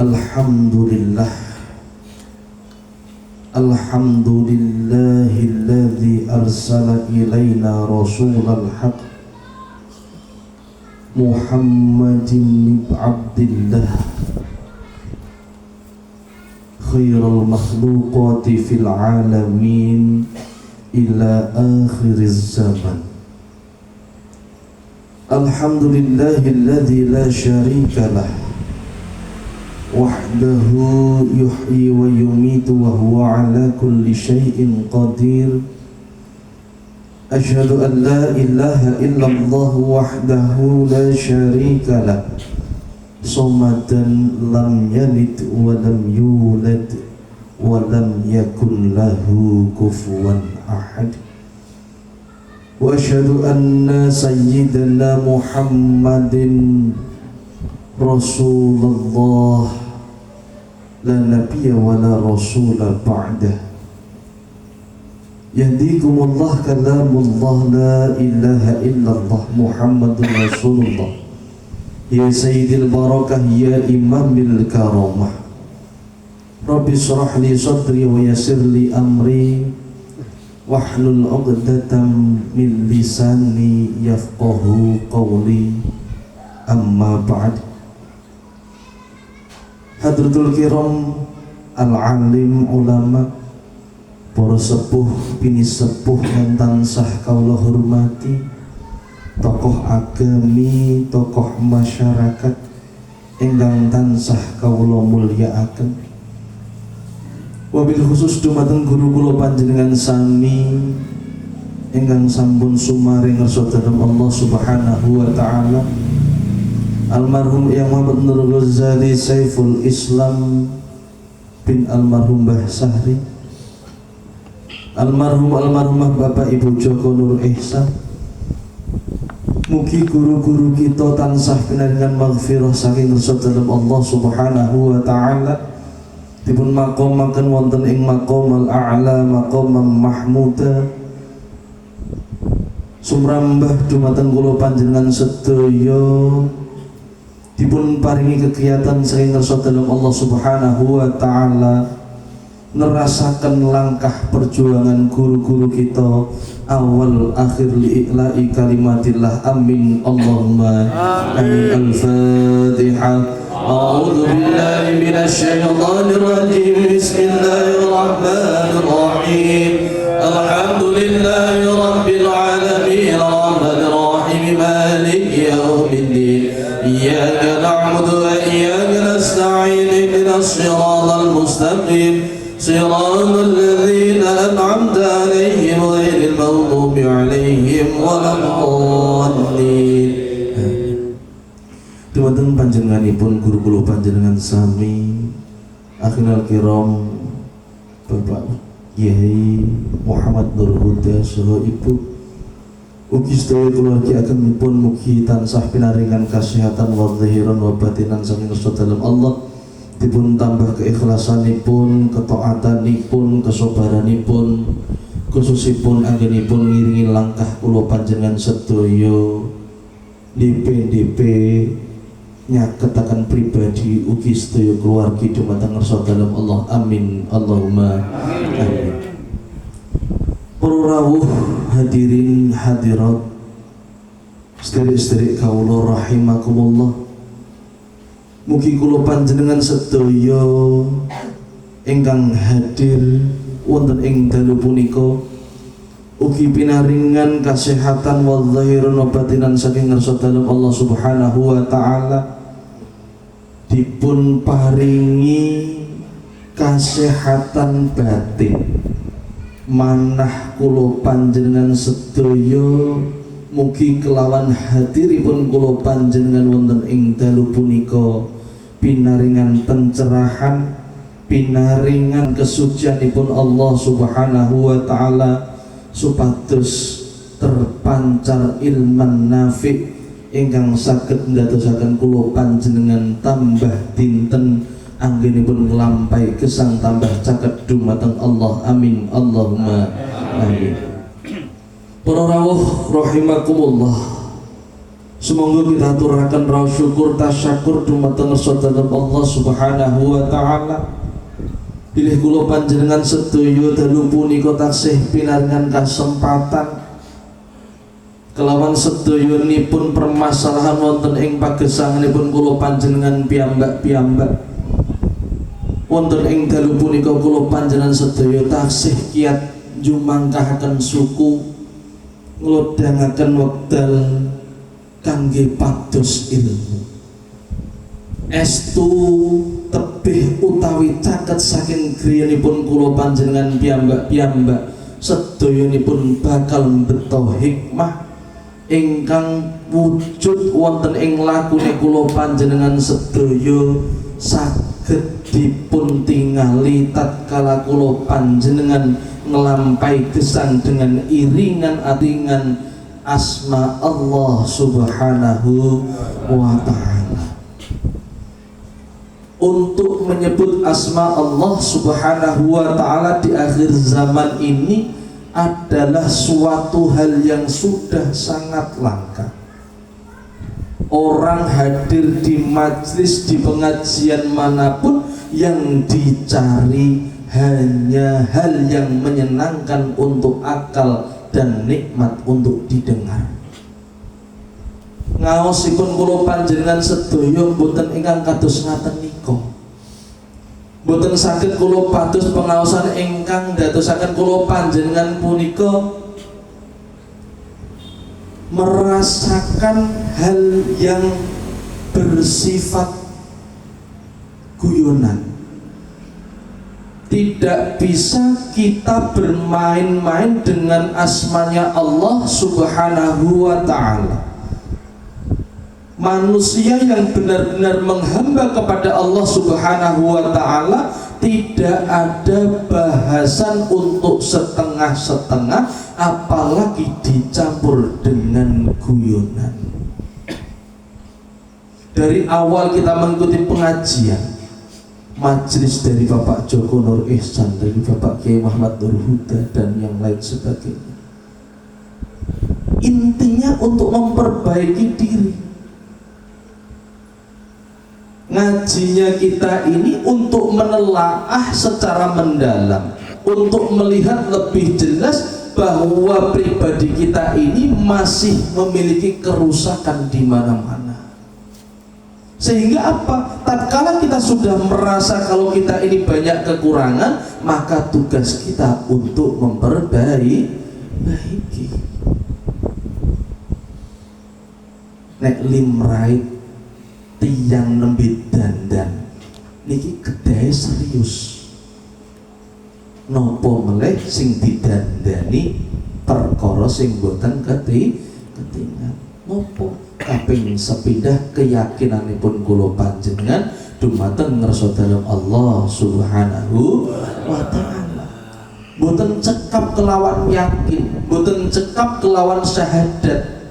Alhamdulillah Alhamdulillahilladzi arsala ilaina rasulal haq Muhammadin ibn Abdillah khairul makhluqati fil alamin ila akhiriz zaman. Alhamdulillahilladzi la syarika lah wahdahu yuhyi wa yumitu wa huwa ala kulli syai'in qadir. Asyhadu an la ilaha illallah wahdahu la syarika lah somadan lam yalid wa lam yulad wa lam yakun lahu kufuwan ahad. Wa asyhadu anna sayyidana Muhammadin Rasulullah la nabiyya wa la rasula ba'dah. Yahdikumullah kalamullah la ilaha illallah Muhammadun Rasulullah. Ya sayyidil barakah ya imamil karamah. Rabbi shrah li sadri wa yassir li amri wahlul 'uqdatam min lisani yafqahu qawli. Amma ba'd. Hadratul kiram al-alim ulama, para sepuh bini sepuh yang tansah kaula hormati, tokoh agami, tokoh masyarakat ingkang tansah kaula mulyakaken. Wabil khusus dumateng guru kula panjenengan sami ingkang sampun sumaring ngersa dhateng Allah Subhanahu wa taala, almarhum Yang Muhammad Nur Ghazali Saiful Islam bin almarhum Mbah Sahri, almarhumah Bapak Ibu Joko Nur Ihsan. Mugi guru-guru kita tansah pinaringan maghfirah saking ngersa dhateng Allah Subhanahu wa taala, dipun maqamaken wonten ing maqamal a'la maqamam mahmuda. Sumrambah dumateng kula panjenengan sedaya dipun paringi kegiatan saking ngersa dalem Allah Subhanahu wa taala, nerasaken langkah perjuangan guru-guru kita awal akhir li'ila'i kalimatillah. Amin Allahumma amin. Al-Fatihah. A'udzu billahi minasy syaithanir rajim. Bismillahirrahmanirrahim. Alhamdulillahi rabbil alamin arrahmanir rahim maliki yaumiddin. Iyyaka na'budu wa iyyaka nasta'in ihdinas siratal mustaqim siratal ladzina an'amta 'alaihim ghairil maghdubi 'alaihim waladdallin. Dumateng panjenenganipun guru kula panjenengan sami akhirul kiram Bapak Kyai Muhammad Nur Huda saha Ibu, ugi sedaya keluarga agenipun mugi tansah pinaringan kasehatan wa zahiran wa batinan saking ngersa dalem Allah, dipun tambah keikhlasanipun, ketaatanipun, kesabaranipun, khususipun anggenipun ngiringi langkah kula panjenengan sedaya DP nyaketaken pribadi ugi sedaya keluarga dumateng ngersa dalem Allah. Amin Allahumma amin. Para rawuh hadirin hadirat sedherek-sedherek kawula rahimakumullah, mugi kula panjenengan sedaya ingkang hadir wonten ing dalu punika ugi pinaringan kasehatan wa zahiran wa batinan saking ngersa dalem Allah Subhanahu wa taala, dipun paringi kasehatan batin manah kula panjenengan sedaya. Mugi kelawan hadiripun kula panjenengan wonten ing dalu punika pinaringan pencerahan, pinaringan kesucianipun Allah Subhanahu wa taala, supados terpancar ilman nafi' ingkang saged ndadosaken kula panjenengan tambah dinten anggenipun nglampahi gesang tambah caket dumateng Allah. Amin Allahumma amin. Para rawuh rahimakumullah, Semoga kita aturaken raos syukur tasyakur dumateng sedherek Allah Subhanahu wa taala. Bilih kula panjenengan sedaya dalu punika taksih pinaringan kasempatan kelawan sedayanipun permasalahan wonten ing pagesanganipun kula panjenengan piyambak-piyambak. Wonten ing dalu punika kula panjenengan sedaya taksih kiat njumangkahaken suku nglodhangaken wekdal kangge pados ilmu. Estu tebih utawi caket saking griyanipun kula panjenengan piyambak-piyambak sedayanipun bakal mbeta hikmah ingkang wujud wonten ing lakune kula panjenengan sedaya saged dipun tingali tatkala kula panjenengan ngelampahi gesang dengan iringan-iringan asma Allah Subhanahu wa ta'ala. Untuk menyebut asma Allah Subhanahu wa ta'ala di akhir zaman ini adalah suatu hal yang sudah sangat langka. Orang hadir di majelis, di pengajian manapun, yang dicari hanya hal yang menyenangkan untuk akal dan nikmat untuk didengar. Ngaosipun kula panjenengan sedaya mboten ingkang kados ngaten nika. Mboten saged kula pados pengaosan ingkang dadosaken kula panjenengan punika merasakan hal yang bersifat guyonan. Tidak bisa kita bermain-main dengan asmanya Allah Subhanahu wa ta'ala. Manusia yang benar-benar menghamba kepada Allah Subhanahu wa ta'ala tidak ada bahasan untuk setengah-setengah, apalagi dicampur dengan guyonan. Dari awal kita mengikuti pengajian, majelis dari Bapak Joko Nur Ihsan, dari Bapak Kiai Muhammad Nur Huda dan yang lain sebagainya, intinya untuk memperbaiki diri. Ngajinya kita ini untuk menelaah secara mendalam, untuk melihat lebih jelas bahwa pribadi kita ini masih memiliki kerusakan di mana-mana. Sehingga apa? Tatkala kita sudah merasa kalau kita ini banyak kekurangan, maka tugas kita untuk memperbaiki. Nek limrait tiyang nembe dandan niki kedahe serius. Napa meleh sing didandani perkara sing boten ketingal. Napa kaping sepindah keyakinanipun kula panjenengan dumateng ngersa dalem Allah Subhanahu wa ta'ala. Boten cekap kelawan yakin, boten cekap kelawan syahadat.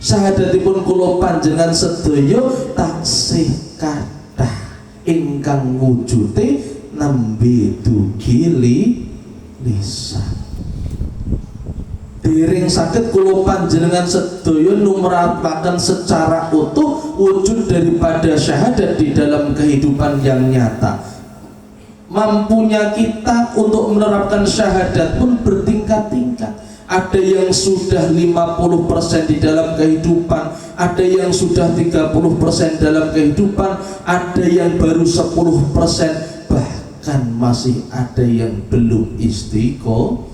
Syahadatipun kula panjenengan sedaya taksih kathah ingkang wujude nembe dugi lisan. Dereng saged kula panjenengan sedaya numrataken secara utuh wujud daripada syahadat di dalam kehidupan yang nyata. Mampunya kita untuk menerapkan syahadat pun bertingkat-tingkat. Ada yang sudah 50% di dalam kehidupan, ada yang sudah 30% dalam kehidupan, ada yang baru 10%, bahkan masih ada yang belum istiqomah.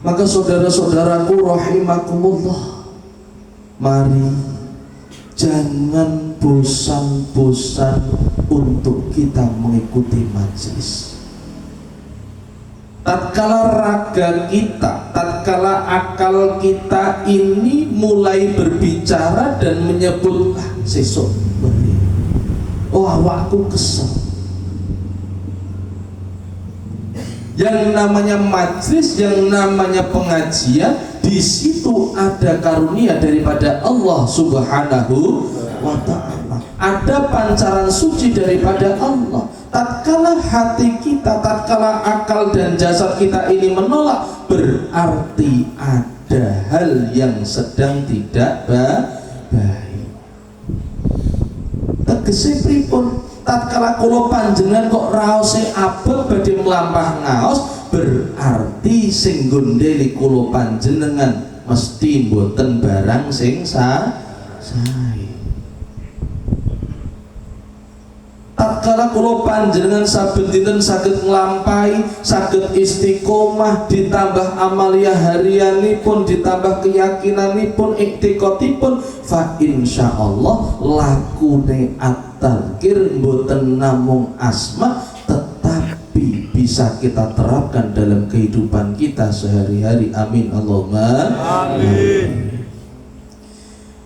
Maka saudara-saudaraku rahimakumullah, mari jangan bosan-bosan untuk kita mengikuti majelis. Tatkala raga kita, tatkala akal kita ini mulai berbicara dan menyebut sesuk beri, oh awakku kesel. Yang namanya majlis, yang namanya pengajian, di situ ada karunia daripada Allah Subhanahu wa ta'ala. Ada pancaran suci daripada Allah. tatkala hati kita, tatkala akal dan jasad kita ini menolak, berarti ada hal yang sedang tidak baik. Tegese pripun? Tatkala kula panjenengan kok raose abot badhe mlampah ngaos, berarti sing gondeli kula panjenengan mesti mboten barang sing sae. Tatkala kula panjenengan saben dinten saged nglampahi, saged istiqomah, ditambah amalia harianipun, ditambah keyakinanipun, iktikadipun, fa insyaallah lakune at-tadzkir mboten namung asma, tetapi bisa kita terapkan dalam kehidupan kita sehari-hari. Amin Allahumma amin.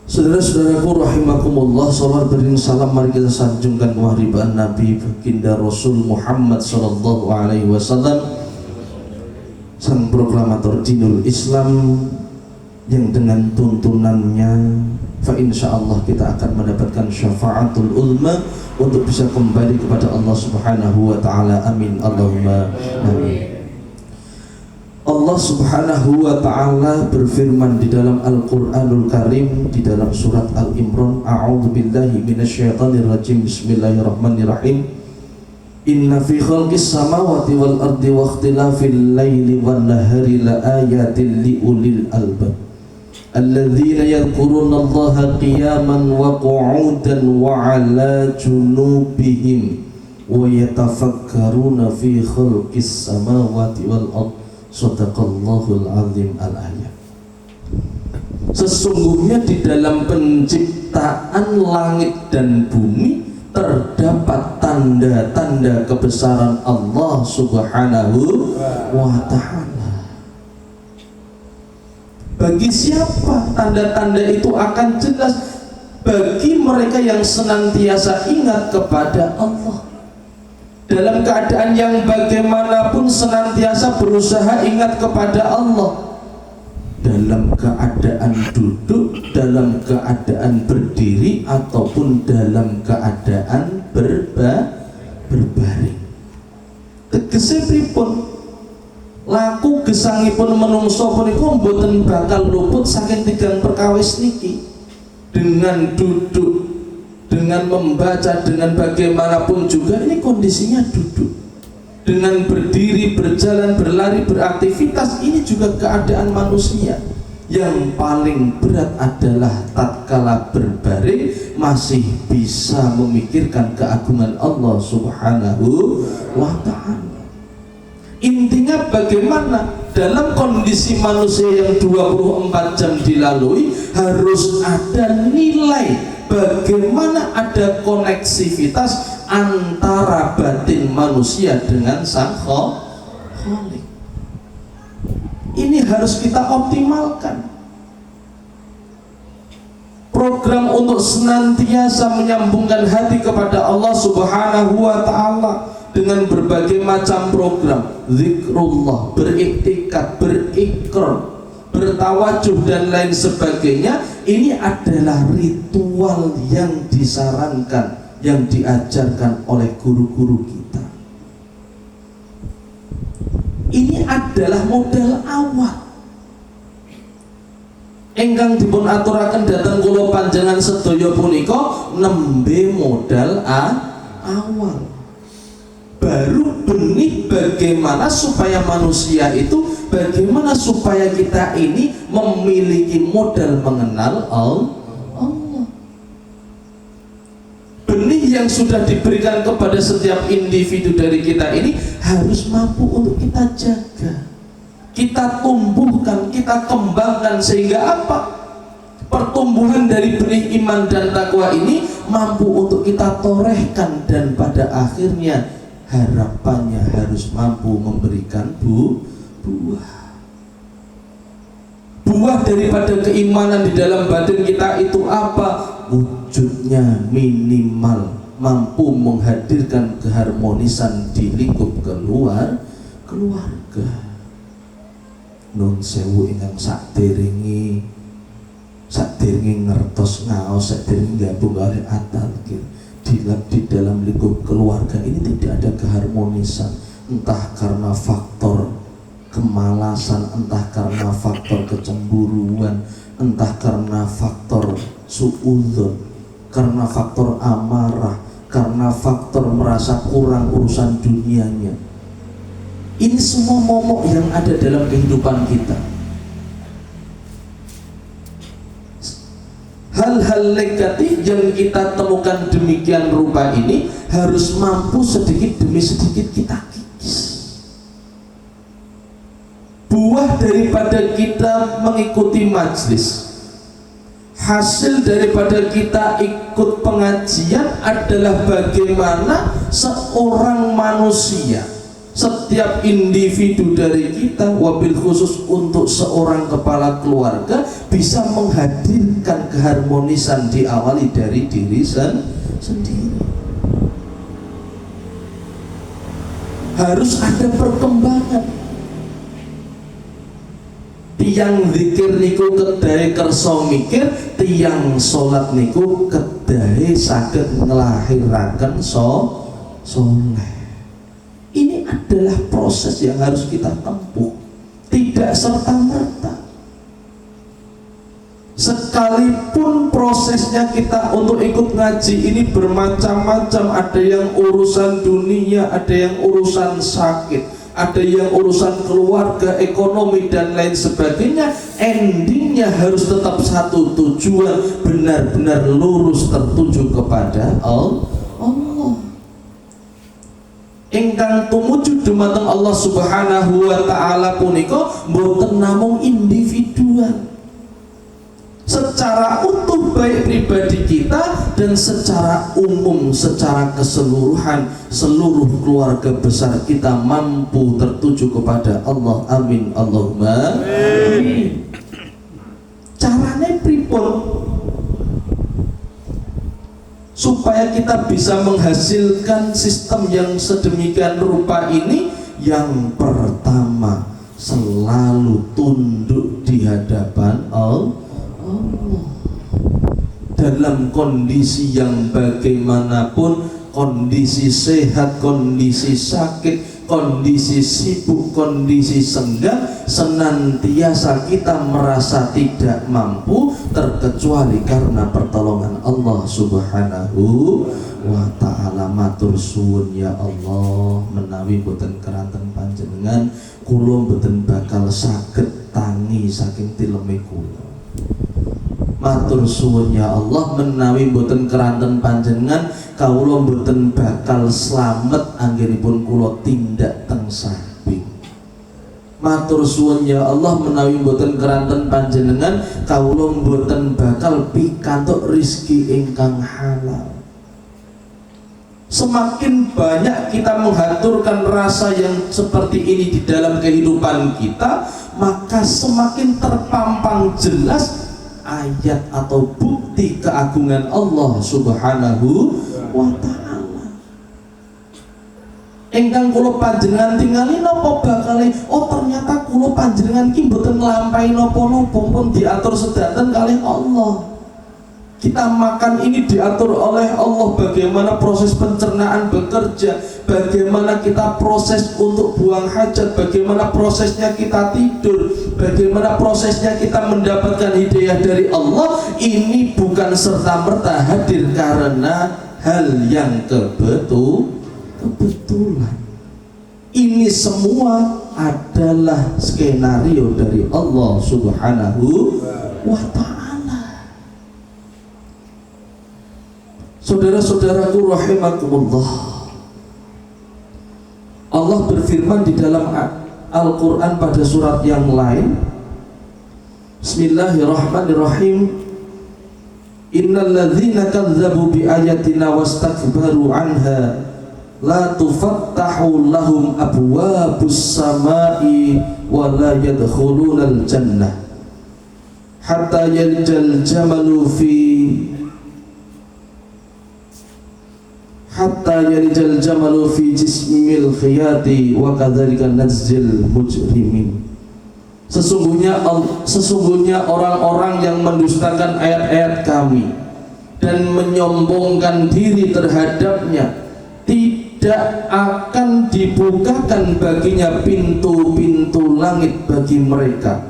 Saudara-saudaraku rahimakumullah, salawat beriring salam mari kita sanjungkan wahriban Nabi baginda Rasul Muhammad sallallahu alaihi wasallam, sang proklamator dinul Islam yang dengan tuntunannya fa insyaallah kita akan mendapatkan syafaatul ulma untuk bisa kembali kepada Allah Subhanahu wa taala. Amin Allahumma amin. Allah Subhanahu wa ta'ala berfirman di dalam Al-Qur'anul Karim, di dalam surat Al-Imran, a'udzubillahi minasyaitonirrajim, bismillahirrahmanirrahim. Inna fi khalqis samawati wal ardi wa ikhtilafil laili wan nahari la ayatin li ulil albab alladzina yadhkuruna Allaha qiyaman wa qu'udan wa 'ala junubihim wa yatafakkaruna fi khalqis samawati wal ardi. Shadaqallahul azim. Al-ayat. Sesungguhnya di dalam penciptaan langit dan bumi terdapat tanda-tanda kebesaran Allah Subhanahu wa ta'ala. Bagi siapa tanda-tanda itu akan jelas? Bagi mereka yang senantiasa ingat kepada Allah, dalam keadaan yang bagaimanapun senantiasa berusaha ingat kepada Allah, dalam keadaan duduk, dalam keadaan berdiri, ataupun dalam keadaan berbaring. Tegese pripun? Laku gesangipun menungso punika mboten bakal luput saking tigang perkawis niki. Dengan duduk, dengan membaca, dengan bagaimanapun juga ini kondisinya duduk. Dengan berdiri, berjalan, berlari, beraktivitas, ini juga keadaan manusia. Yang paling berat adalah tatkala berbaring masih bisa memikirkan keagungan Allah Subhanahu wa ta'ala. Intinya bagaimana dalam kondisi manusia yang 24 jam dilalui harus ada nilai, bagaimana ada koneksivitas antara batin manusia dengan sang Khalik. Ini harus kita optimalkan. Program untuk senantiasa menyambungkan hati kepada Allah Subhanahu wa ta'ala dengan berbagai macam program, zikrullah, beriktikad, berikrar, bertawajuh dan lain sebagainya. Ini adalah ritual yang disarankan, yang diajarkan oleh guru-guru kita. Ini adalah modal awal engkang dipun aturaken dhateng kula panjenengan sedaya punika nembe modal awal. Baru benih bagaimana supaya manusia itu, bagaimana supaya kita ini memiliki modal mengenal Allah. Benih yang sudah diberikan kepada setiap individu dari kita ini harus mampu untuk kita jaga, kita tumbuhkan, kita kembangkan, sehingga apa? Pertumbuhan dari benih iman dan takwa ini mampu untuk kita torehkan, dan pada akhirnya harapannya harus mampu memberikan buah daripada keimanan di dalam batin kita itu apa? Wujudnya minimal mampu menghadirkan keharmonisan di lingkup keluarga. Nun sewu ingkang sakderenge ngertos ngaos, sakderenge gabung kalih at-tadzkir, di dalam lingkup keluarga ini tidak ada keharmonisan, entah karena faktor kemalasan, entah karena faktor kecemburuan, entah karena faktor suudzon, karena faktor amarah, karena faktor merasa kurang urusan dunianya. Ini semua momok yang ada dalam kehidupan kita. Hal-hal negatif yang kita temukan demikian rupa ini harus mampu sedikit demi sedikit kita kikis. Buah daripada kita mengikuti majelis, hasil daripada kita ikut pengajian adalah bagaimana seorang manusia, setiap individu dari kita, wabil khusus untuk seorang kepala keluarga, bisa menghadirkan keharmonisan diawali dari diri sendiri. Harus ada perkembangan. Tiang zikir niku kedai kersa mikir, tiang sholat niku kedai saged ngelahiraken soleh. Ini adalah proses yang harus kita tempuh, tidak serta-merta. Sekalipun prosesnya kita untuk ikut ngaji ini bermacam-macam, ada yang urusan dunia, ada yang urusan sakit, ada yang urusan keluarga, ekonomi dan lain sebagainya, endingnya harus tetap satu tujuan, benar-benar lurus tertuju kepada Allah. Ingkang tumuju dumateng Allah Subhanahu wa taala punika mboten namung individual. Secara utuh baik pribadi kita dan secara umum, secara keseluruhan seluruh keluarga besar kita mampu tertuju kepada Allah. Amin Allahumma amin. Carane pripun supaya kita bisa menghasilkan sistem yang sedemikian rupa ini? Yang pertama, selalu tunduk di hadapan Allah dalam kondisi yang bagaimanapun, kondisi sehat, kondisi sakit, kondisi sibuk, kondisi senggang, senantiasa kita merasa tidak mampu terkecuali karena pertolongan Allah Subhanahu wa ta'ala. Matur suwun ya Allah, menawi boten keranten panjenengan kula boten bakal saged tangi saking tileme kula. Matur suwun ya Allah, menawi boten keranten panjenengan kawula boten bakal slamet anggenipun kula tindak teng samping. Matur suwun ya Allah, menawi boten keranten panjenengan kawula boten bakal pikantuk rizki ingkang halal. Semakin banyak kita menghaturkan rasa yang seperti ini di dalam kehidupan kita, maka semakin terpampang jelas ayat atau bukti keagungan Allah Subhanahu wa ta'ala. Ingkang kula panjenengan tingali napa bakale, oh ternyata kula panjenengan ki mboten nglampahi napa-napa, pun diatur sedaten kalih Allah. Kita makan ini diatur oleh Allah, bagaimana proses pencernaan bekerja, bagaimana kita proses untuk buang hajat, bagaimana prosesnya kita tidur, bagaimana prosesnya kita mendapatkan hidayah dari Allah. Ini bukan serta-merta hadir karena hal yang kebetulan. Ini semua adalah skenario dari Allah Subhanahu wa ta'ala. Saudara-saudaraku rahimakumullah, Allah berfirman di dalam Al-Quran pada surat yang lain, Bismillahirrahmanirrahim, Innal ladzina kadzdzabu bi ayatina wastakbaru anha la tufattahu lahum abwabus samai wa la yadkhulunal jannah hatta yalijal jamalu fi jismil khiyati wa kadzalika najzil mujrimin. Sesungguhnya orang-orang yang mendustakan ayat-ayat kami dan menyombongkan diri terhadapnya, tidak akan dibukakan baginya pintu-pintu langit bagi mereka,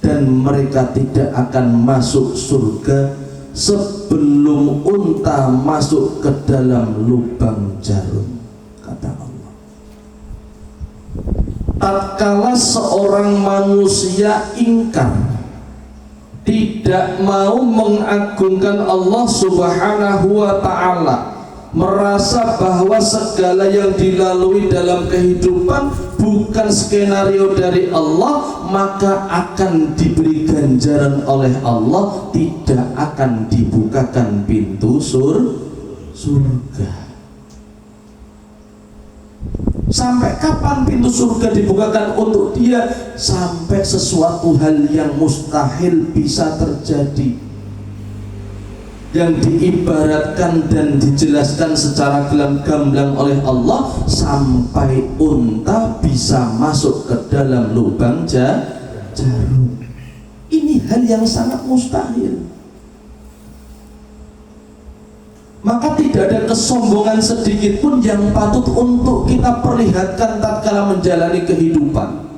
dan mereka tidak akan masuk surga sebelum unta masuk ke dalam lubang jarum, kata Allah. Tatkala seorang manusia ingkar, tidak mau mengagungkan Allah Subhanahu wa ta'ala, merasa bahwa segala yang dilalui dalam kehidupan bukan skenario dari Allah, maka akan diberi ganjaran oleh Allah, tidak akan dibukakan pintu surga. Sampai kapan pintu surga dibukakan untuk dia? Sampai sesuatu hal yang mustahil bisa terjadi, yang diibaratkan dan dijelaskan secara gamblang oleh Allah, sampai unta bisa masuk ke dalam lubang jarum. Ini hal yang sangat mustahil. Maka tidak ada kesombongan sedikit pun yang patut untuk kita perlihatkan tatkala menjalani kehidupan.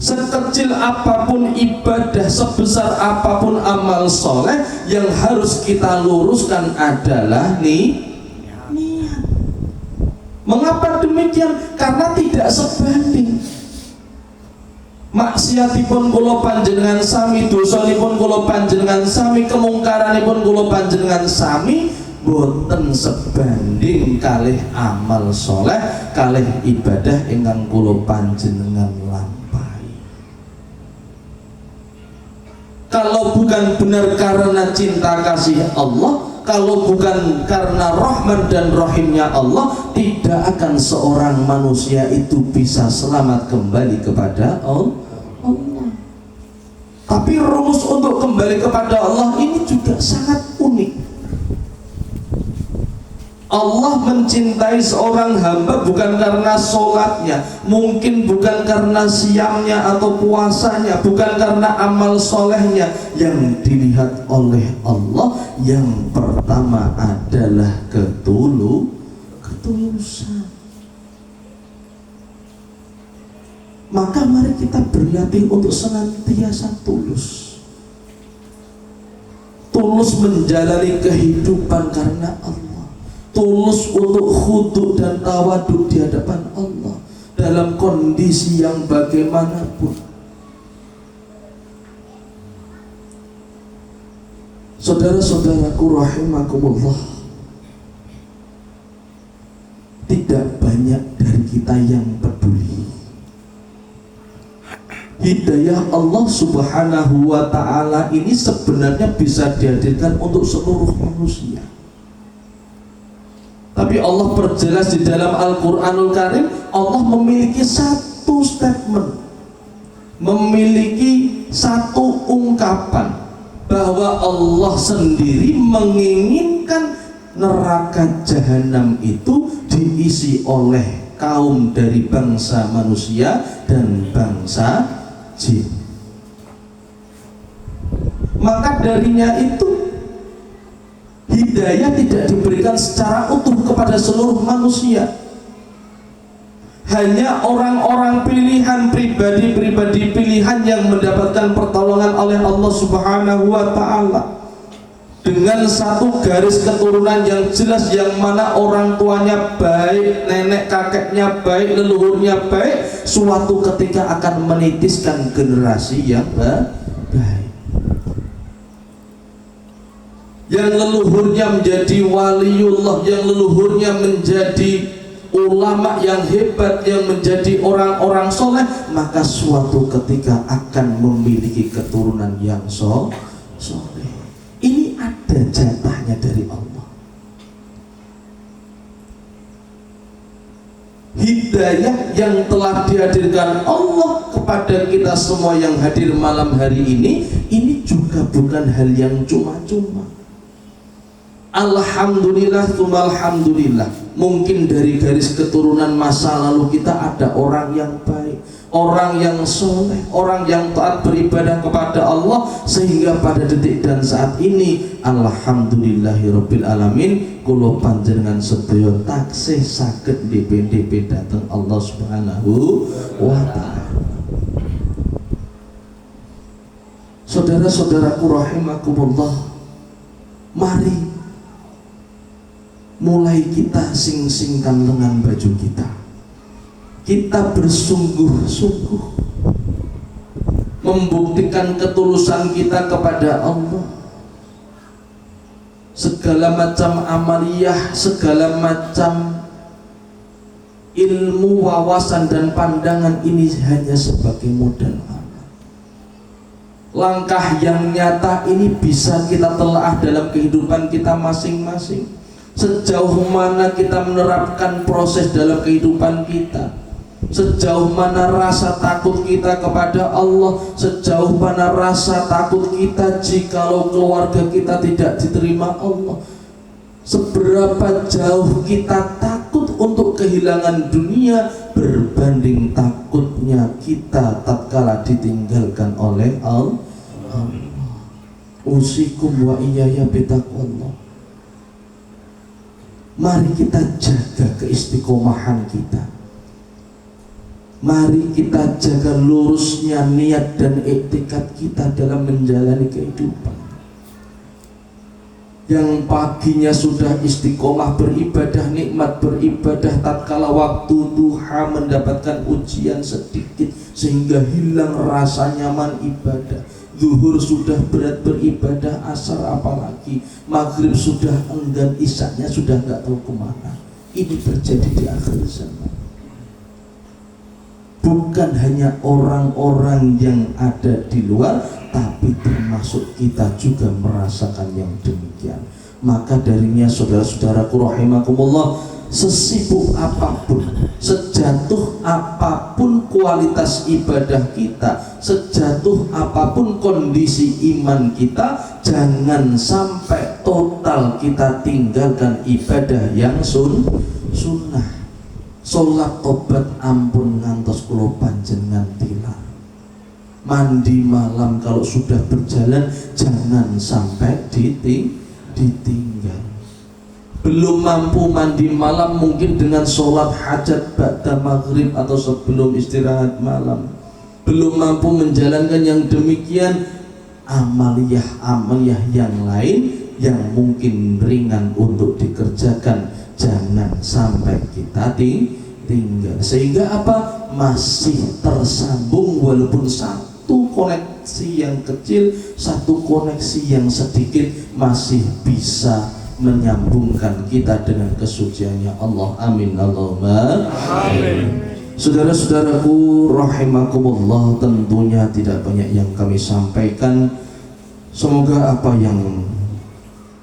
Sekecil apapun ibadah, sebesar apapun amal soleh, yang harus kita luruskan adalah niat. Mengapa demikian? Karena tidak sebanding. Maksiatipun kula panjenengan sami, dosanipun kula panjenengan sami, kemungkaranipun kula panjenengan sami, boten sebanding kalih amal soleh, kalih ibadah ingkang kula panjenengan lampahi. Kalau bukan benar karena cinta kasih Allah, kalau bukan karena rahman dan rahimnya Allah, tidak akan seorang manusia itu bisa selamat kembali kepada Allah. Tapi rumus untuk kembali kepada Allah ini juga sangat unik. Allah mencintai seorang hamba bukan karena sholatnya, mungkin bukan karena siamnya atau puasanya, bukan karena amal solehnya. Yang dilihat oleh Allah yang pertama adalah ketulusan. Maka mari kita berlatih untuk senantiasa tulus menjalani kehidupan karena Allah, tulus untuk khudu dan tawaduk di hadapan Allah dalam kondisi yang bagaimanapun. Saudara-saudaraku rahimakumullah, tidak banyak dari kita yang peduli hidayah Allah Subhanahu wa ta'ala ini sebenarnya bisa dihadirkan untuk seluruh manusia. Tapi Allah perjelas di dalam Al-Quranul Karim, Allah memiliki satu statement, memiliki satu ungkapan, bahwa Allah sendiri menginginkan neraka jahanam itu diisi oleh kaum dari bangsa manusia dan bangsa jin. Maka darinya itu hidayah tidak diberikan secara utuh kepada seluruh manusia. Hanya orang-orang pilihan, pribadi-pribadi pilihan yang mendapatkan pertolongan oleh Allah Subhanahu wa ta'ala dengan satu garis keturunan yang jelas, yang mana orang tuanya baik, nenek kakeknya baik, leluhurnya baik, suatu ketika akan menitiskan generasi yang baik, yang leluhurnya menjadi waliullah, yang leluhurnya menjadi ulama yang hebat, yang menjadi orang-orang soleh, maka suatu ketika akan memiliki keturunan yang soleh. Ini ada jatahnya dari Allah. Hidayah yang telah dihadirkan Allah kepada kita semua yang hadir malam hari ini juga bukan hal yang cuma-cuma. Alhamdulillah, alhamdulillah. Mungkin dari garis keturunan masa lalu kita ada orang yang baik, orang yang soleh, orang yang taat beribadah kepada Allah, sehingga pada detik dan saat ini alhamdulillahirabbil alamin kula panjenengan sedaya taksih saged DP dhateng Allah Subhanahu wa taala. Saudara-saudaraku rahimakumullah, mari mulai kita sing-singkan lengan baju kita. Kita bersungguh-sungguh membuktikan ketulusan kita kepada Allah. Segala macam amaliyah, segala macam ilmu, wawasan dan pandangan ini hanya sebagai modal amal. Langkah yang nyata ini bisa kita telaah dalam kehidupan kita masing-masing. Sejauh mana kita menerapkan proses dalam kehidupan kita, sejauh mana rasa takut kita kepada Allah, sejauh mana rasa takut kita jikalau keluarga kita tidak diterima Allah, seberapa jauh kita takut untuk kehilangan dunia berbanding takutnya kita tatkala ditinggalkan oleh Allah. Usikum wa iyaya bitaqwallah. Mari kita jaga keistiqomahan kita. Mari kita jaga lurusnya niat dan iktikad kita dalam menjalani kehidupan. Yang paginya sudah istiqomah beribadah, nikmat beribadah, tatkala waktu duha mendapatkan ujian sedikit sehingga hilang rasa nyaman ibadah. Zuhur sudah berat beribadah, asar apalagi, maghrib sudah enggan, isaknya sudah nggak tahu kemana. Ini terjadi di akhir zaman. Bukan hanya orang-orang yang ada di luar, tapi termasuk kita juga merasakan yang demikian. Maka darinya saudara-saudaraku rahimakumullah, sesibuk apapun, sejatuh apapun kualitas ibadah kita, sejatuh apapun kondisi iman kita, jangan sampai total kita tinggalkan ibadah yang sunnah. Sholat tobat ampun ngantos kula panjenengan tilar. Mandi malam kalau sudah berjalan jangan sampai ditinggal. Belum mampu mandi malam, mungkin dengan sholat hajat ba'da maghrib atau sebelum istirahat malam. Belum mampu menjalankan yang demikian, amaliyah yang lain yang mungkin ringan untuk dikerjakan, jangan sampai kita tinggal. Sehingga apa? Masih tersambung walaupun satu koneksi yang kecil, satu koneksi yang sedikit masih bisa menyambungkan kita dengan kesuciannya Allah. Amin Allahumma amin. Saudara-saudaraku rahimakumullah, tentunya tidak banyak yang kami sampaikan. Semoga apa yang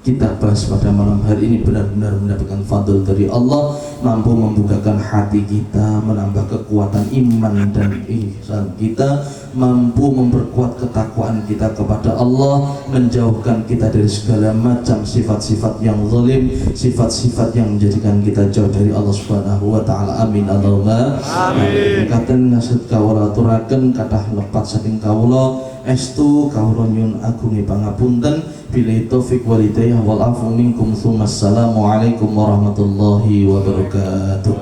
kita bahas pada malam hari ini benar-benar mendapatkan fadl dari Allah, mampu membukakan hati kita, menambah kekuatan iman dan ihsan kita, mampu memperkuat ketakwaan kita kepada Allah, menjauhkan kita dari segala macam sifat-sifat yang zalim, sifat-sifat yang menjadikan kita jauh dari Allah Subhanahu wa taala. Amin Allahumma amin. Katen nasib kawula aturaken kathah lepat saking kawula, estu kawula nyuwun agungi pangapunten. Billahi taufik wal hidayah wal afu minkum. Assalamualaikum warahmatullahi wabarakatuh.